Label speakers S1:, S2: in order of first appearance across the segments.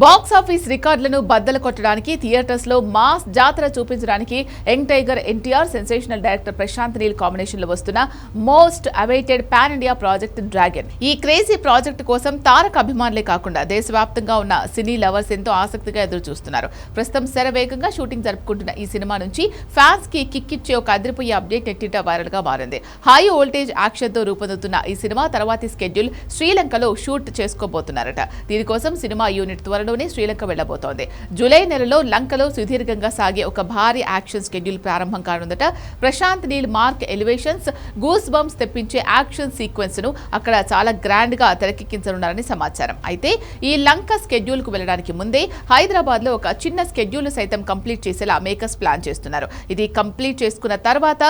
S1: Box office రికార్డులను బద్దలు కొట్టడానికి థియేటర్స్ లో మాస్ జాతర చూపించడానికి young tiger NTR, sensational director Prashanth Neel combination లో వస్తున్న most awaited pan India project Dragon. ఈ క్రేజీ ప్రాజెక్ట్ కోసం తారక్ అభిమానులే కాకుండా దేశవ్యాప్తంగా ఉన్న సినీ లవర్స్ ఎంతో ఆసక్తిగా ఎదురు చూస్తున్నారు. ప్రస్తుతం శరవేగంగా షూటింగ్ జరుపుకుంటున్న ఈ సినిమా నుంచి ఫ్యాన్స్ కి కిక్కిచ్చే ఒక అదిరిపోయే అప్డేట్ నెట్టింట వైరల్ గా మారింది. హై వోల్టేజ్ యాక్షన్ తో రూపొందుతున్న ఈ సినిమా తర్వాతి స్కెడ్యూల్ శ్రీలంకలో షూట్ చేసుకోబోతున్నారట. దీనికోసం సినిమా యూనిట్ త్వరలోనే శ్రీలంక వెళ్లబోతోంది. జూలై నెలలో లంకలో సుదీర్ఘంగా సాగే ఒక భారీ యాక్షన్ స్కెడ్యూల్ ప్రారంభం కానుందట. Prashanth Neel mark elevations, goose bumps తెప్పించే యాక్షన్ సీక్వెన్స్ ను అక్కడ చాలా గ్రాండ్ గా తెరకెక్కించనున్నారని సమాచారం. అయితే ఈ లంక స్కెడ్యూల్ కు వెళ్లడానికి ముందే హైదరాబాద్ లో ఒక చిన్న స్కెడ్యూల్ సైతం కంప్లీట్ చేసేలా మేకర్స్ ప్లాన్ చేస్తున్నారు. ఇది కంప్లీట్ చేసుకున్న తర్వాత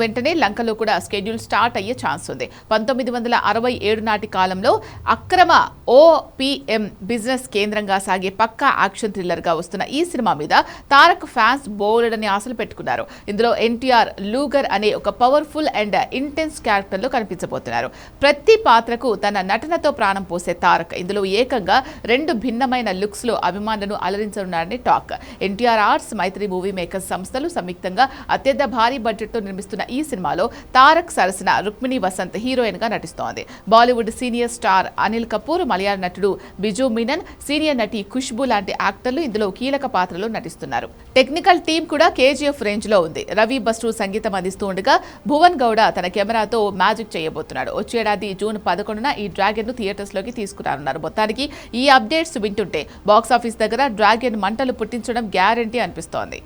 S1: వెంటనే లంకలో కూడా స్కెడ్యూల్ స్టార్ట్ అయ్యే ఛాన్స్ ఉంది. 1967 నాటి కాలంలో అక్రమ ఓపీఎం బిజినెస్ కేంద్రంగా సాగే పక్కా యాక్షన్ థ్రిల్లర్ గా వస్తున్న ఈ సినిమా మీద తారక్ ఫ్యాన్స్ బోల్డని ఆశలు పెట్టుకున్నారు. ఇందులో ఎన్టీఆర్ లూగర్ అనే ఒక పవర్ఫుల్ అండ్ ఇంటెన్స్ క్యారెక్టర్ లో కనిపించబోతున్నారు. ప్రతి పాత్రకు తన నటనతో ప్రాణం పోసే తారక్ ఇందులో ఏకంగా 2 భిన్నమైన లుక్స్ లో అభిమానులను అలరించనున్నారని టాక్. ఎన్టీఆర్ ఆర్ట్స్, మైత్రి మూవీ మేకర్స్ సంస్థలు సంయుక్తంగా అత్యంత భారీ బడ్జెట్ తో నిర్మిస్తున్న ఈ సినిమాలో తారక్ సరసన రుక్మిణి వసంత్ హీరోయిన్ గా నటిస్తోంది. బాలీవుడ్ సీనియర్ స్టార్ అనిల్ కపూర్, మలయాళ నటుడు బిజు మీనన్, సీనియర్ నటి ఖుష్బూ లాంటి యాక్టర్లు ఇందులో కీలక పాత్రలో నటిస్తున్నారు. టెక్నికల్ టీం కూడా కేజీఎఫ్ రేంజ్ లో ఉంది. రవి బస్టు సంగీతం అందిస్తూ ఉండగా భువన్ గౌడ తన కెమెరాతో మ్యాజిక్ చేయబోతున్నాడు. వచ్చే ఏడాది జూన్ 11న ఈ డ్రాగన్ ను థియేటర్స్ లోకి తీసుకురానున్నారు. మొత్తానికి ఈ అప్డేట్స్ వింటుంటే బాక్సాఫీస్ దగ్గర డ్రాగన్ మంటలు పుట్టించడం గ్యారంటీ అనిపిస్తోంది.